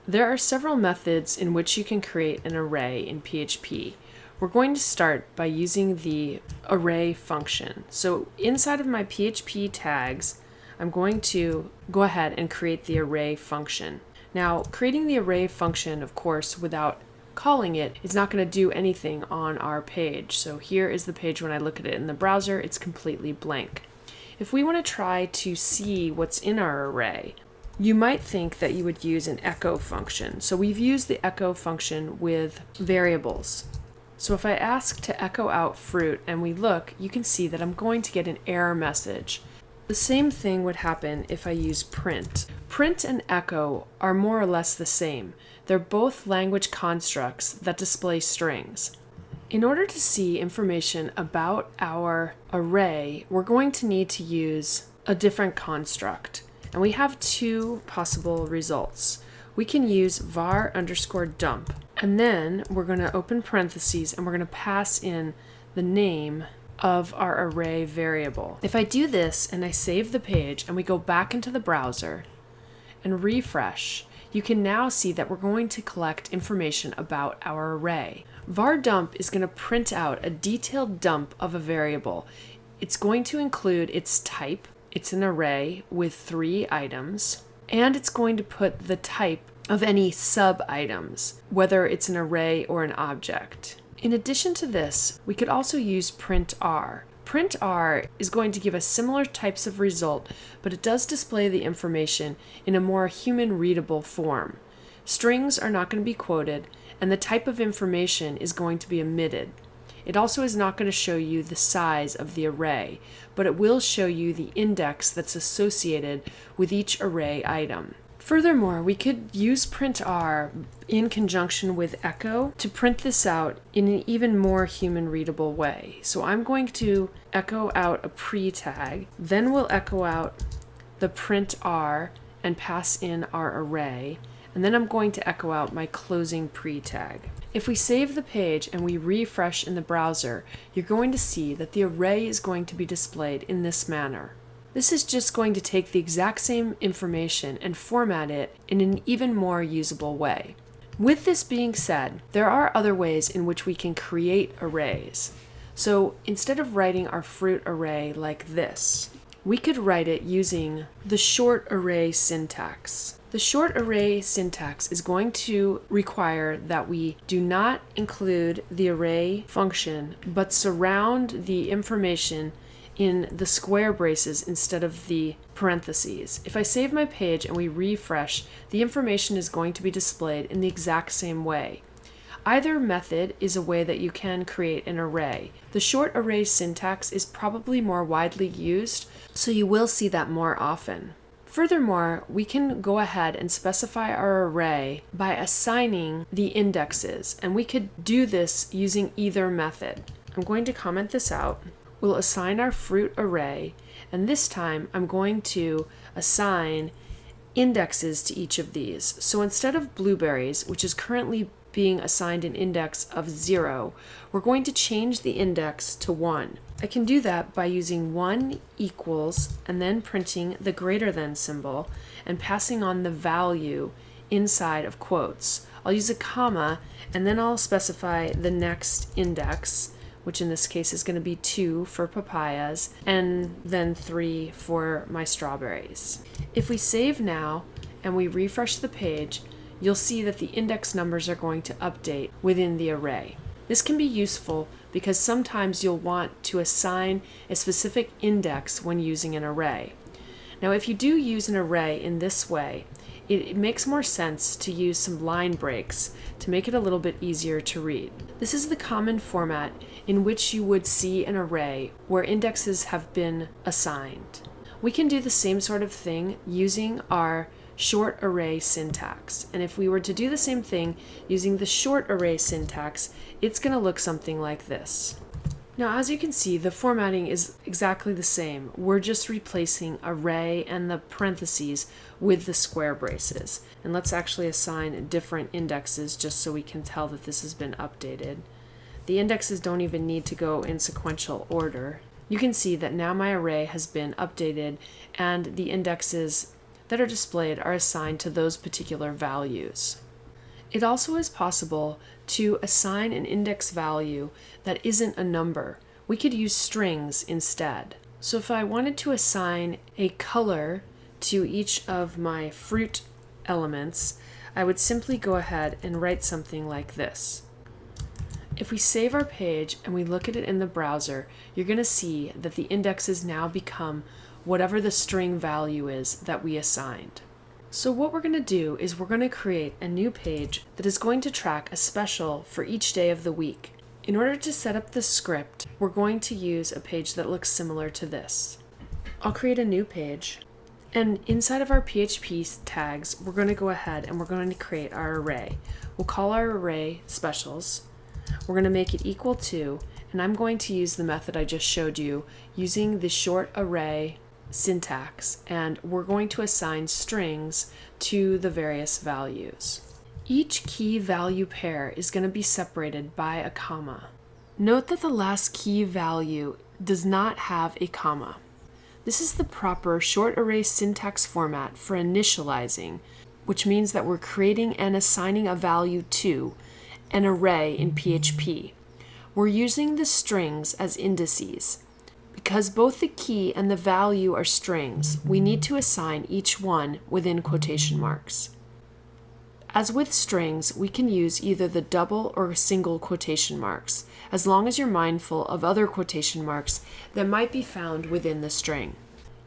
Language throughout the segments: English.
There are several methods in which you can create an array in PHP. We're going to start by using the array function. So inside of my PHP tags, I'm going to go ahead and create the array function. Now, creating the array function, of course, without calling it is not going to do anything on our page. So here is the page when I look at it in the browser, it's completely blank. If we want to try to see what's in our array, you might think that you would use an echo function. So we've used the echo function with variables. So if I ask to echo out fruit and we look, you can see that I'm going to get an error message. The same thing would happen if I use print. Print and echo are more or less the same. They're both language constructs that display strings. In order to see information about our array, we're going to need to use a different construct. And we have two possible results. We can use var_dump, and then we're going to open parentheses and we're going to pass in the name of our array variable. If I do this and I save the page and we go back into the browser and refresh, you can now see that we're going to collect information about our array. var_dump is going to print out a detailed dump of a variable. It's going to include its type. It's an array with 3 items, and it's going to put the type of any sub-items, whether it's an array or an object. In addition to this, we could also use printr. Printr is going to give us similar types of result, but it does display the information in a more human-readable form. Strings are not going to be quoted, and the type of information is going to be omitted. It also is not going to show you the size of the array, but it will show you the index that's associated with each array item. Furthermore, we could use printr in conjunction with echo to print this out in an even more human-readable way. So I'm going to echo out a pre-tag, then we'll echo out the printr and pass in our array, and then I'm going to echo out my closing pre-tag. If we save the page and we refresh in the browser, you're going to see that the array is going to be displayed in this manner. This is just going to take the exact same information and format it in an even more usable way. With this being said, there are other ways in which we can create arrays. So instead of writing our fruit array like this, we could write it using the short array syntax. The short array syntax is going to require that we do not include the array function, but surround the information in the square braces instead of the parentheses. If I save my page and we refresh, the information is going to be displayed in the exact same way. Either method is a way that you can create an array. The short array syntax is probably more widely used, so you will see that more often. Furthermore, we can go ahead and specify our array by assigning the indexes, and we could do this using either method. I'm going to comment this out. We'll assign our fruit array, and this time I'm going to assign indexes to each of these. So instead of blueberries, which is currently being assigned an index of 0, we're going to change the index to 1. I can do that by using 1 equals and then printing the greater than symbol and passing on the value inside of quotes. I'll use a comma and then I'll specify the next index, which in this case is going to be 2 for papayas and then 3 for my strawberries. If we save now and we refresh the page, you'll see that the index numbers are going to update within the array. This can be useful because sometimes you'll want to assign a specific index when using an array. Now, if you do use an array in this way, it makes more sense to use some line breaks to make it a little bit easier to read. This is the common format in which you would see an array where indexes have been assigned. We can do the same sort of thing using our short array syntax. And if we were to do the same thing using the short array syntax, it's going to look something like this. Now, as you can see, the formatting is exactly the same. We're just replacing array and the parentheses with the square braces. And let's actually assign different indexes just so we can tell that this has been updated. The indexes don't even need to go in sequential order. You can see that now my array has been updated and the indexes that are displayed are assigned to those particular values. It also is possible to assign an index value that isn't a number. We could use strings instead. So if I wanted to assign a color to each of my fruit elements, I would simply go ahead and write something like this. If we save our page and we look at it in the browser, you're going to see that the indexes now become whatever the string value is that we assigned. So what we're going to do is we're going to create a new page that is going to track a special for each day of the week. In order to set up the script, we're going to use a page that looks similar to this. I'll create a new page, and inside of our PHP tags, we're going to go ahead and we're going to create our array. We'll call our array specials. We're going to make it equal to, and I'm going to use the method I just showed you using the short array syntax, and we're going to assign strings to the various values. Each key value pair is going to be separated by a comma. Note that the last key value does not have a comma. This is the proper short array syntax format for initializing, which means that we're creating and assigning a value to an array in PHP. We're using the strings as indices. Because both the key and the value are strings, we need to assign each one within quotation marks. As with strings, we can use either the double or single quotation marks, as long as you're mindful of other quotation marks that might be found within the string.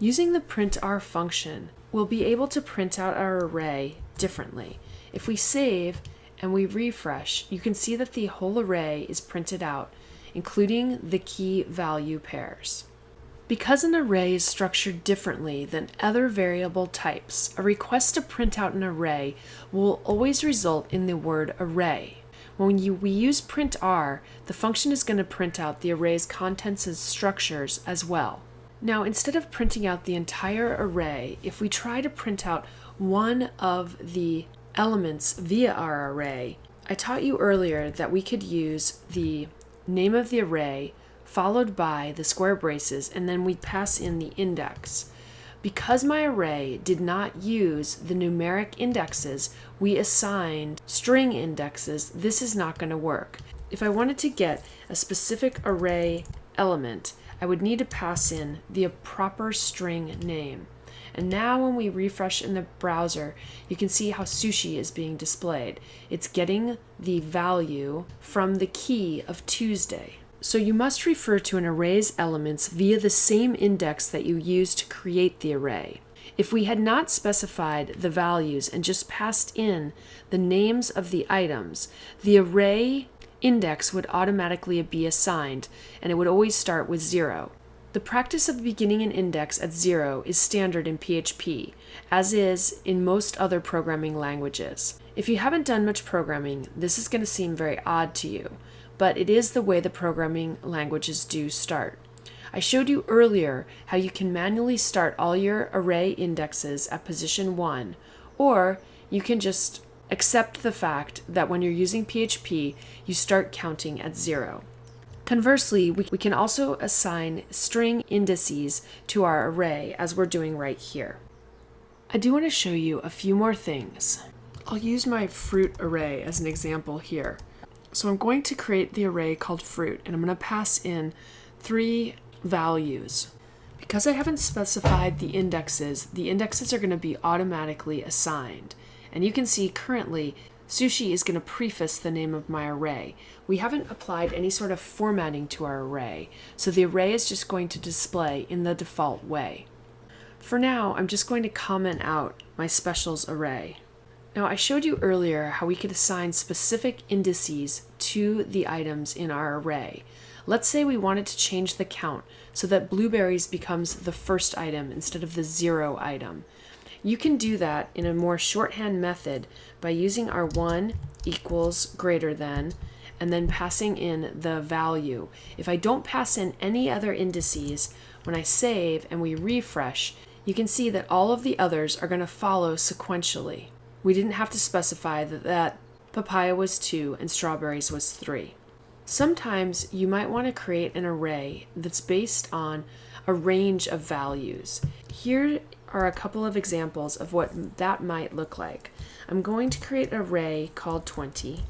Using the printr function, we'll be able to print out our array differently. If we save and we refresh, you can see that the whole array is printed out, including the key value pairs. Because an array is structured differently than other variable types, a request to print out an array will always result in the word array. When we use printr, the function is going to print out the array's contents and structures as well. Now, instead of printing out the entire array, if we try to print out one of the elements via our array, I taught you earlier that we could use the name of the array followed by the square braces, and then we pass in the index. Because my array did not use the numeric indexes, we assigned string indexes. This is not going to work. If I wanted to get a specific array element, I would need to pass in the proper string name. And now when we refresh in the browser, you can see how sushi is being displayed. It's getting the value from the key of Tuesday. So you must refer to an array's elements via the same index that you used to create the array. If we had not specified the values and just passed in the names of the items, the array index would automatically be assigned, and it would always start with 0. The practice of beginning an index at 0 is standard in PHP, as is in most other programming languages. If you haven't done much programming, this is going to seem very odd to you, but it is the way the programming languages do start. I showed you earlier how you can manually start all your array indexes at position 1, or you can just accept the fact that when you're using PHP, you start counting at 0. Conversely, we can also assign string indices to our array, as we're doing right here. I do want to show you a few more things. I'll use my fruit array as an example here. So I'm going to create the array called fruit, and I'm going to pass in 3 values. Because I haven't specified the indexes are going to be automatically assigned. And you can see currently, sushi is going to preface the name of my array. We haven't applied any sort of formatting to our array, so the array is just going to display in the default way. For now, I'm just going to comment out my specials array. Now, I showed you earlier how we could assign specific indices to the items in our array. Let's say we wanted to change the count so that blueberries becomes the first item instead of the 0 item. You can do that in a more shorthand method by using our 1 equals greater than and then passing in the value. If I don't pass in any other indices, when I save and we refresh, you can see that all of the others are going to follow sequentially. We didn't have to specify that papaya was 2 and strawberries was 3. Sometimes you might want to create an array that's based on a range of values. Here are a couple of examples of what that might look like. I'm going to create an array called 20.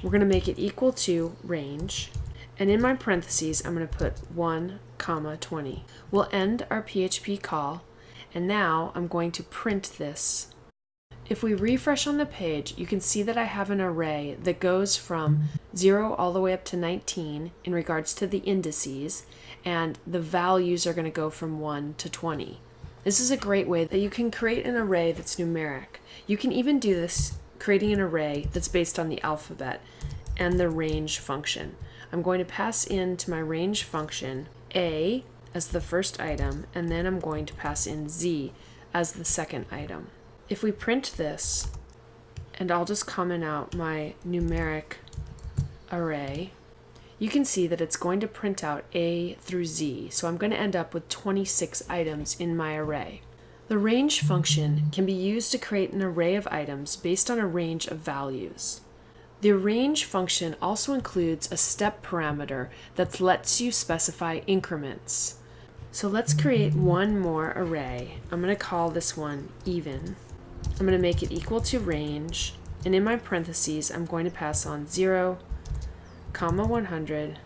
We're going to make it equal to range. And in my parentheses, I'm going to put 1, 20. We'll end our PHP call. And now I'm going to print this. If we refresh on the page, you can see that I have an array that goes from 0 all the way up to 19 in regards to the indices, and the values are going to go from 1 to 20. This is a great way that you can create an array that's numeric. You can even do this creating an array that's based on the alphabet and the range function. I'm going to pass into my range function A as the first item, and then I'm going to pass in Z as the second item. If we print this, and I'll just comment out my numeric array, you can see that it's going to print out A through Z, so I'm going to end up with 26 items in my array. The range function can be used to create an array of items based on a range of values. The range function also includes a step parameter that lets you specify increments. So let's create one more array. I'm going to call this one even. I'm going to make it equal to range, and in my parentheses I'm going to pass on 0, 100,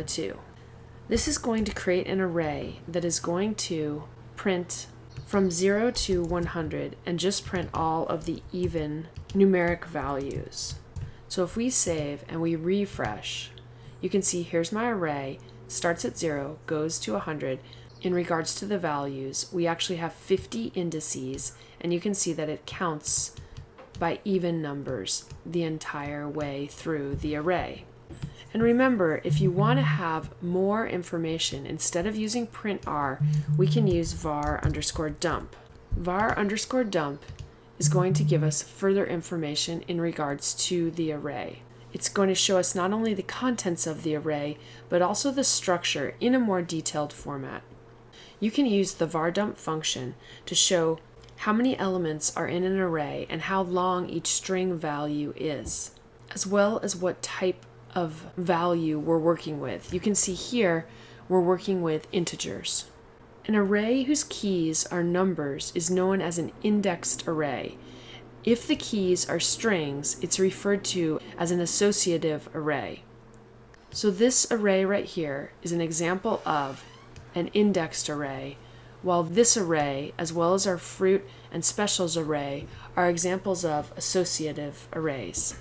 2. This is going to create an array that is going to print from 0 to 100 and just print all of the even numeric values. So if we save and we refresh, you can see here's my array, starts at 0, goes to 100. In regards to the values, we actually have 50 indices, and you can see that it counts by even numbers the entire way through the array. And remember, if you want to have more information, instead of using printr, we can use var_dump. var_dump is going to give us further information in regards to the array. It's going to show us not only the contents of the array, but also the structure in a more detailed format. You can use the var_dump function to show how many elements are in an array and how long each string value is, as well as what type of value we're working with. You can see here we're working with integers. An array whose keys are numbers is known as an indexed array. If the keys are strings, it's referred to as an associative array. So this array right here is an example of an indexed array, while this array, as well as our fruit and specials array, are examples of associative arrays.